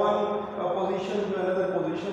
one position to another position.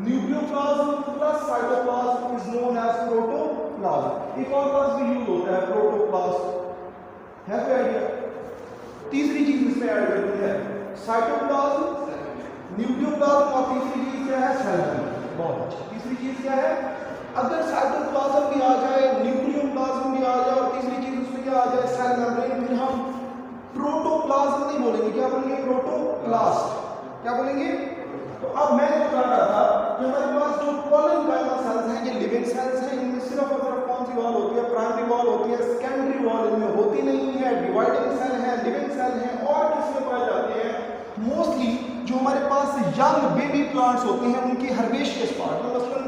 Nucleoplasm plus cytoplasm is known as protoplasm. एक और class भी use होता है प्रोटोप्लाज्म, है कोई आइडिया? तीसरी चीज इसमें ऐड करते हैं साइटोप्लाज्म, न्यूक्लियोप्लाज्म और तीसरी चीज क्या है? Cell membrane. बहुत अच्छा। तीसरी चीज क्या है? अगर साइटोप्लाज्म भी आ जाए, न्यूक्लियोप्लाज्म भी आ जाए और तीसरी चीज उसमें क्या आ जाए? सेल मेम्ब्रेन, फिर हम प्रोटोप्लाज्म नहीं बोलेंगे, क्या बोलेंगे? प्रोटोप्लास्ट। क्या बोलेंगे? तो अब मैं बता रहा था कि हमारे पास जो कॉलनकाइमा सेल्स हैं ये लिविंग सेल्स हैं। इनमें सिर्फ और सिर्फ कौन सी वॉल होती है? प्राइमरी वॉल होती है, सेकेंडरी वॉल इनमें होती नहीं है। डिवाइडिंग सेल है, लिविंग सेल है, और किसमें पाए जाते हैं? मोस्टली जो हमारे पास यंग बेबी प्लांट्स होते हैं उनके हर्बेशियस पार्ट में, मसलन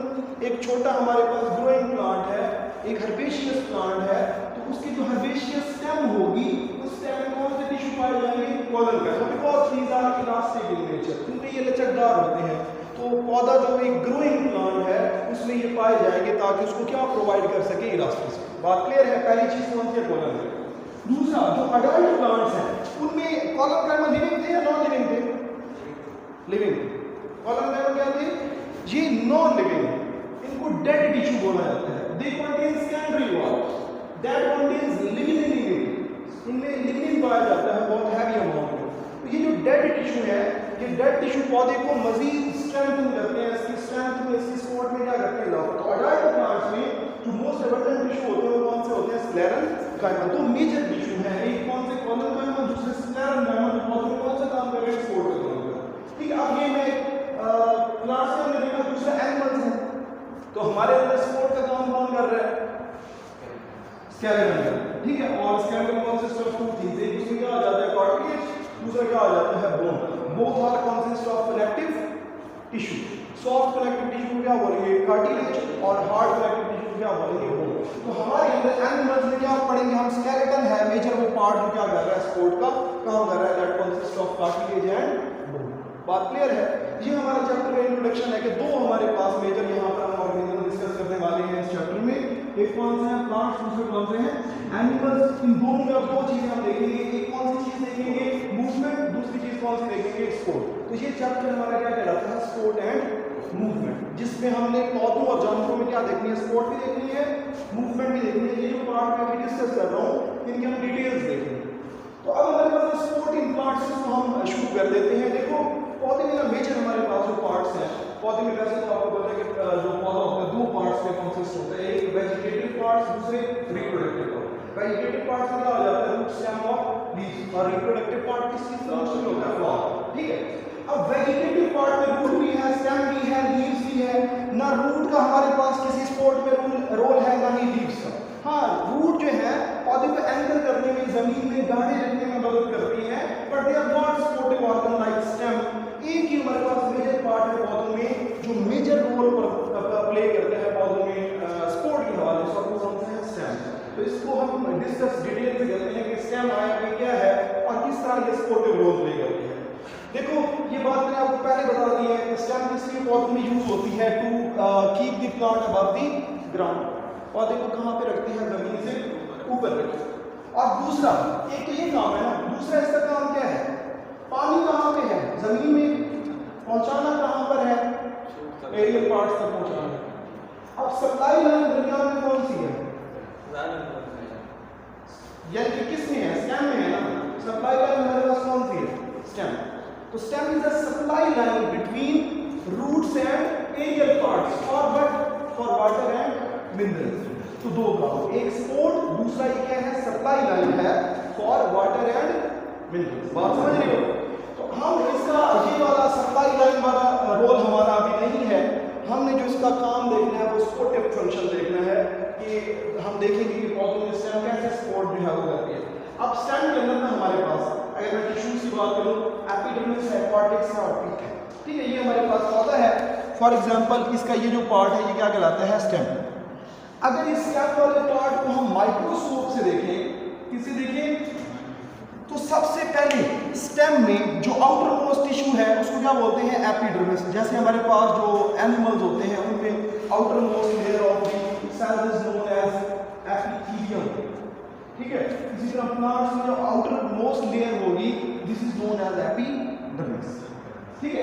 एक छोटा हमारे पास ग्रोइंग प्लांट है, एक हर्बेशियस प्लांट है, तो उसकी जो हर्बेशियस स्टेम होगी उस स्टेम में कौन से टिश्यू पाए जाएंगे? Collenchyma, because these are elastic in nature, क्योंकि ये लचकदार होते हैं। तो पौधा जो एक ग्रोइंग प्लांट है उसमें ये पाए जाएंगे ताकि उसको क्या प्रोवाइड कर सके? इलास्टिसिटी। बात क्लियर है? पहली चीज कौन सी है? कॉलनकाइमा। दूसरा, जो अडल्ट प्लांट्स हैं उनमें कॉलनकाइमा लिविंग थे या नॉन लिविंग थे? लिविंग। कॉलनकाइमा क्या थे? ये नॉन लिविंग, इनको डेड टिश्यू बोला जाता है। They contain secondary wall that contains lignin. इनमें लिग्निन पाया जाता है बहुत हैवी अमाउंट में। तो ये जो डेड टिश्यू है, ये डेड टिश्यू पौधे को मजीद स्ट्रेंथन करते हैं, इसकी स्ट्रेंथ में, इसकी सपोर्ट में क्या करते हैं? तो अडल्ट प्लांट्स में जो मोस्ट एबंडेंट टिश्यू होते हैं वो कौन से होते हैं? स्क्लेरेंकाइमा। तो मेजर टिश्यू है, एक कौन से? कॉलनकाइमा, दूसरे स्क्लेरेंकाइमा, जो पौधे में कौन सा काम कर रहे हैं? सपोर्ट कर रहे हैं। ठीक है, अब ये मैं प्लांट्स में देखा, दूसरा एनिमल्स है, तो हमारे अंदर सपोर्ट का काम कौन कर रहा है? स्केलेटन। ठीक है, और skeleton consist of two things, एक उसमें क्या आ जाता है? कार्टिलेज, दूसरा क्या आ जाता है? Bone. Both are consist of connective tissue. Soft connective tissue क्या बोलेंगे? कार्टिलेज, और हार्ड कनेक्टिव टिश्यू क्या बोलेंगे? बोन। तो हमारे अंदर एनिमल्स में क्या पढ़ेंगे हम? स्केलेटन है मेजर वो पार्ट जो क्या कर रहा है? सपोर्ट का काम कर रहा है, that consist of cartilage and bone. बात क्लियर है? ये हमारा चैप्टर का इंट्रोडक्शन है कि दो हमारे पास मेजर यहाँ पर हम ऑर्गेनिज्म डिस्कस करने वाले हैं इस चैप्टर में। एक कौन से हैं? प्लांट्स, दूसरे कौन से हैं? एनिमल्स। इन दोनों में अब दो चीजें हम देखेंगे, एक कौन सी चीज देखेंगे? मूवमेंट, दूसरी चीज कौन सी देखेंगे? स्पोर्ट। तो ये चैप्टर हमारा क्या कहलाता है? स्पोर्ट एंड मूवमेंट, जिसमें हमने पौधों और जानवरों में क्या देखनी है? स्पोर्ट भी देखनी है, मूवमेंट भी देखनी है। ये जो पार्ट मैं अभी डिस्कस कर रहा हूँ इनकी हम डिटेल्स देखेंगे। तो अब हमारे पास स्पोर्ट इन पार्ट्स को हम शुरू कर देते हैं। देखो पौधे में ना मेजर हमारे पास जो पार्ट्स हैं, पौधे में वैसे तो आपको पता है कि जो पौधा होता है दो पार्ट्स में कंसिस्ट होता है, एक वेजिटेटिव पार्ट्स, दूसरे रिप्रोडक्टिव पार्ट। वेजिटेटिव पार्ट्स में क्या हो जाता है? रूट, स्टेम और लीव्स, और रिप्रोडक्टिव पार्ट किस चीज का होता है? फ्लावर। ठीक है, अब वेजिटेटिव पार्ट में रूट भी है, स्टेम भी है, लीव्स भी है। ना रूट का हमारे पास किसी स्पोर्ट में रोल है, ना ही लीव्स का। हाँ, रूट जो है पौधे को एंकर करने में, जमीन में गाढ़े रखने में मदद करती है, but they are not supportive organ like stem. एक ही हमारे पास मेजर पार्ट है पौधों में जो मेजर रोल प्ले करते हैं पौधों में सपोर्ट के हवाले से, और वो कौन सा है? स्टेम। तो इसको हम डिस्कस डिटेल से करते हैं कि स्टेम आया कि क्या है और किस तरह ये सपोर्टिव रोल प्ले करती है। देखो ये बात मैंने आपको पहले बता दी है कि स्टेम किस लिए पौधों में यूज होती है? To keep the plant above the ground. पौधे को कहाँ पे रखते हैं? जमीन से ऊपर रखते हैं। और दूसरा, एक तो ये काम है ना, दूसरा इसका काम क्या है? पानी कहाँ पे है? जमीन में पहुंचाना। कहाँ पर है? एरियल पार्ट्स तक पहुंचाना। अब सप्लाई लाइन दरमियान में कौन सी है? यानी कि किस में है? स्टेम में है ना। सप्लाई लाइन हमारे पास कौन सी है? स्टेम। तो stem is the supply line between roots and aerial parts for water and minerals. तो दो काम, एक सपोर्ट, दूसरा ये क्या है? सप्लाई लाइन है फॉर वाटर एंड मिनरल्स। बात समझ रहे हो? तो हम इसका ये वाला सप्लाई लाइन वाला रोल हमारा अभी नहीं है। हमने जो इसका काम देखना है वो सपोर्टिव फंक्शन देखना है कि हम देखेंगे कि पौधों में स्टेम कैसे सपोर्ट जो है वो करती है। अब स्टेम के अंदर में हमारे पास, अगर मैं टिश्यूज की बात करूँ, एपिडर्मिस है, कॉर्टेक्स है और पीक है। ठीक है, ये हमारे पास पौधा है। फॉर एग्जाम्पल इसका ये जो पार्ट है ये क्या कहलाता है? स्टेम। अगर इस स्टेम वाले पार्ट को हम माइक्रोस्कोप से देखें, किसी देखें, तो सबसे पहले स्टेम में जो आउटर मोस्ट टिश्यू है उसको क्या बोलते हैं? एपिडर्मिस। जैसे हमारे पास जो एनिमल्स होते हैं उनमें outer most layer of the cell is known as epithelium. ठीक है, इसी तरह प्लांट्स में जो आउटर मोस्ट लेयर होगी this is known as epidermis. ठीक है,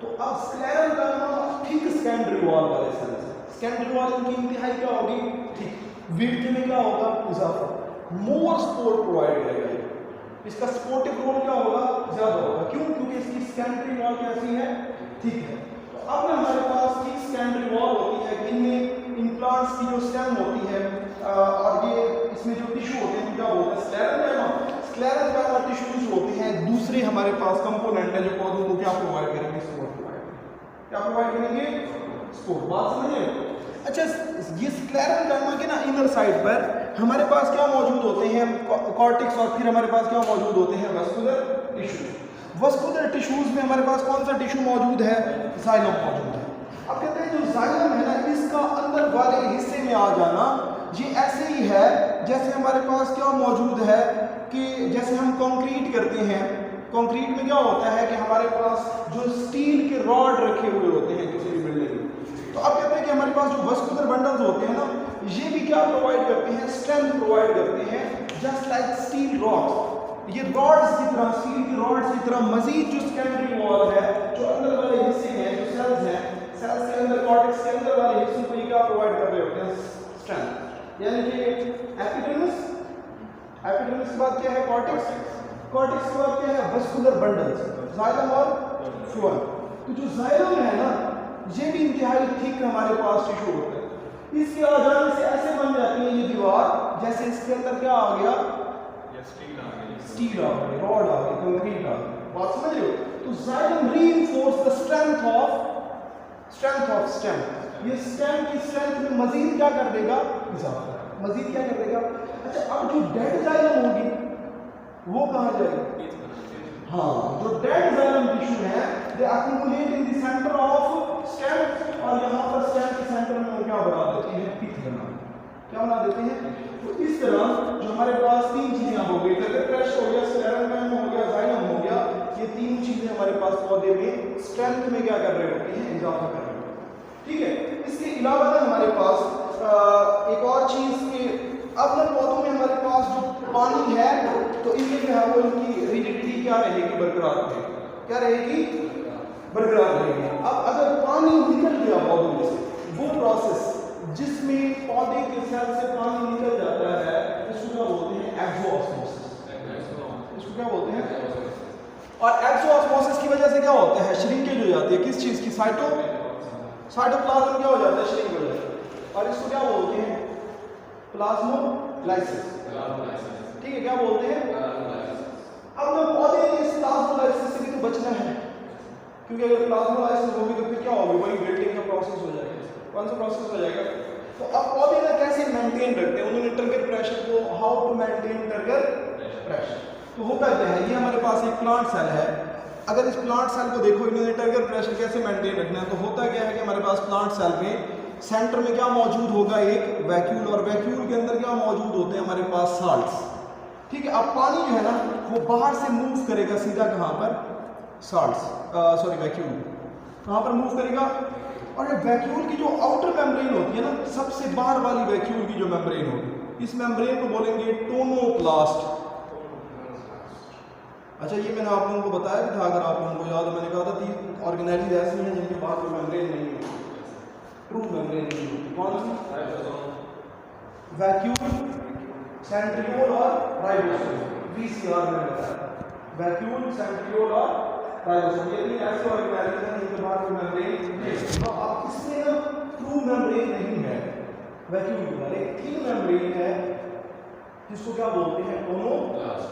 तो अब scleral derma thick secondary wall वाले सेल्स हैं। सेकेंडरी वॉल की इंतहाई क्या होगी? थिक। विड्थ में क्या होगा? इजाफा। मोर सपोर्ट प्रोवाइड करेगा, इसका सपोर्टिव रोल क्या होगा? ज्यादा होगा। क्यों? क्योंकि इसकी सेकेंडरी वॉल कैसी है? थिक है। तो अब हमारे पास थिक सेकेंडरी वॉल होती है, इनमें इम्प्लांट्स की जो स्टेम होती है और ये इसमें जो टिश्यू होते हैं क्या बोलते हैं? Scleral derma. Scleral derma tissues होते हैं दूसरे हमारे पास कंपोनेंट है जो पौधों को क्या प्रोवाइड करेंगे? सपोर्ट प्रोवाइड करेंगे। क्या प्रोवाइड करेंगे? सपोर्ट। बात समझिए? अच्छा, ये स्क्लेरल डर्मा के ना इनर साइड पर हमारे पास क्या मौजूद होते हैं? कॉर्टेक्स। और फिर हमारे पास क्या मौजूद होते हैं? Vascular tissues. वस्कुलर टिश्यूज में हमारे पास कौन सा टिश्यू मौजूद है? जाइलम मौजूद है। अब कहते हैं जो जाइलम है ना, इसका अंदर वाले हिस्से में आ जाना ये ऐसे ही है जैसे हमारे पास क्या मौजूद है कि जैसे हम कंक्रीट करते हैं, कंक्रीट में क्या होता है कि हमारे पास जो स्टील के रॉड रखे हुए होते हैं किसी भी बिल्डिंग में। तो अब कहते हैं कि हमारे पास जो वस्कुलर बंडल्स होते हैं ना, ये भी क्या प्रोवाइड करते हैं? स्ट्रेंथ प्रोवाइड करते हैं, जस्ट लाइक स्टील रॉड्स। ये रॉड्स की तरह, स्टील की रॉड्स की तरह मजीद जो सेकेंडरी वॉल है, जो अंदर वाले हिस्से हैं, जो सेल्स हैं, सेल्स के अंदर, कॉर्टेक्स के अंदर वाले हिस्सों को ये क्या प्रोवाइड कर रहे होते हैं? स्ट्रेंथ। यानी कि एपिडर्मिस, एपिडर्मिस के बाद क्या है? कॉर्टेक्स। कॉर्टेक्स के बाद क्या है? वस्कुलर बंडल्स, जाइलम और फ्लोएम। तो जो जाइलम है ना, ये भी इंतहाई थिक हमारे पास टिश्यू होता है। इसके आ जाने से ऐसे बन जाती है ये दीवार जैसे इसके अंदर क्या आ गया? स्टील आ गई, रॉड आ गई, कंक्रीट आ गई। बात समझ रहे हो? तो xylem reinforce the strength of stem. ये स्टेम की स्ट्रेंथ में मजीद क्या कर देगा? इजाफा। मजीद क्या कर देगा? अच्छा, अब जो डेड जाइलम होगी वो कहाँ जाएगी? हाँ, जो डेड जाइलम टिश्यू है they accumulate in the centre of stem, और यहाँ पर स्टेम के सेंटर में वो क्या बना देते हैं? पिथ बना। क्या बना देते हैं? तो इस तरह जो हमारे पास तीन चीजें हो गई, क्रश हो गया, स्क्लेरल डर्मा हो गया, जाइलम हो गया, ये तीन चीजें हमारे पास पौधे में स्ट्रेंथ में क्या कर रहे होते हैं? इजाफा कर रहे होते हैं। ठीक है। इसके अलावा हमारे पास एक और चीज के अब ना पौधों में हमारे पास जो पानी है तो इनमें जो है वो इनकी रिजिडिटी क्या रहेगी? बरकरार रहेगी। क्या रहेगी? बरकरार रहेगी। अब अगर पानी निकल गया पौधों में से, वो प्रोसेस जिसमें पौधे के सेल से पानी निकल जाता है, इसको क्या बोलते हैं? एक्सोऑस्मोसिस। इसको क्या बोलते हैं? और एक्सोऑस्मोसिस की वजह से क्या होता है? श्रिंकेज हो जाती है। किस चीज की? साइटोप्लाज्म क्या हो जाता है? श्रिंक हो जाता है। और इसको क्या बोलते हैं? प्लाज्मोलाइसिस। ठीक है, क्या बोलते हैं? अब मैं पौधे ने इस प्लाज्मोलाइसिस से भी तो बचना है, क्योंकि अगर प्लाज्मोलाइसिस होगी तो फिर क्या होगी? वही विल्टिंग का प्रोसेस हो जाएगा। कौन सा प्रोसेस हो जाएगा? तो अब पौधे ना कैसे मेंटेन रखते हैं? उन्होंने टर्गर प्रेशर को, how to maintain turgor pressure. तो होता क्या है? ये हमारे पास एक प्लांट सेल है। अगर इस प्लांट सेल को देखो, इन्होंने टर्गर प्रेशर कैसे मेंटेन रखना है, तो होता क्या है कि हमारे पास प्लांट सेल में सेंटर में क्या मौजूद होगा? एक वैक्यूल, और वैक्यूल के अंदर क्या मौजूद होते हैं? हमारे पास साल्ट्स। ठीक है। अब पानी जो है ना वो बाहर से मूव करेगा सीधा कहाँ पर? साल्ट्स, सॉरी वैक्यूल कहाँ पर मूव करेगा? और ये वैक्यूल की जो आउटर मेम्ब्रेन होती है ना, सबसे बाहर वाली वैक्यूल की जो मेम्ब्रेन होगी, इस मेम्ब्रेन को बोलेंगे टोनोप्लास्ट। अच्छा, ये मैंने आप लोगों को बताया भी था, अगर आप लोगों को याद है, मैंने कहा था 3 ऑर्गेनेलिज ऐसी हैं जिनके बाहर कोई मेम्ब्रेन नहीं होती, ट्रू मेम्ब्रेन नहीं होती। कौन सी? वैक्यूल, सेंट्रियोल और राइबोसोम। VCR में बताया, वैक्यूल, सेंट्रियोल और राइबोसोम, ये 3 ऐसे ऑर्गेनेलिज हैं जिनके बाहर कोई मेम्ब्रेन नहीं है। तो अब इसमें ना ट्रू मेम्ब्रेन नहीं है वैक्यूल के बाहर, एक थिन मेम्ब्रेन है जिसको क्या बोलते हैं? टोनोप्लास्ट।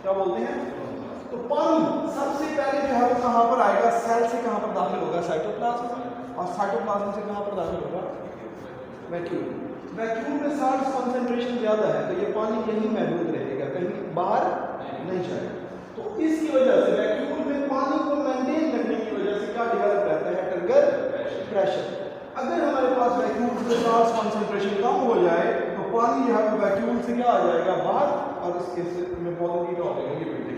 क्या बोलते हैं? तो पानी सबसे पहले जो है वो कहाँ पर आएगा? सेल से कहाँ पर दाखिल होगा? साइटोप्लाज्म। और साइटोप्लाज्म से कहाँ पर दाखिल होगा? वैक्यूल। वैक्यूल में साल्ट कंसंट्रेशन ज़्यादा है, तो ये पानी यहीं महदूद रहेगा, कहीं बाहर नहीं जाएगा। तो इसकी वजह से वैक्यूल में पानी को मेंटेन रखने की वजह से क्या डेवलप रहता है? Turgor pressure. अगर हमारे पास वैक्यूल में साल्ट कंसंट्रेशन कम हो जाए तो पानी जो है वो वैक्यूल से क्या आ जाएगा? बाहर, और इसके में पौधों की क्या हो जाएगी? बिल्डिंग।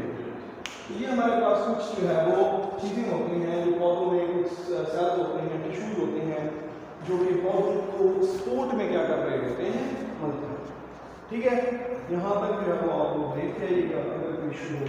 तो ये हमारे पास कुछ जो है वो चीज़ें होती हैं जो पौधों में, कुछ सेल्स होते हैं, टिश्यूज होते हैं जो कि पौधों को सपोर्ट में क्या कर रहे होते हैं? मदद। ठीक है, यहाँ तक जो है वो आप लोग देखते हैं, अगर कोई इशू हो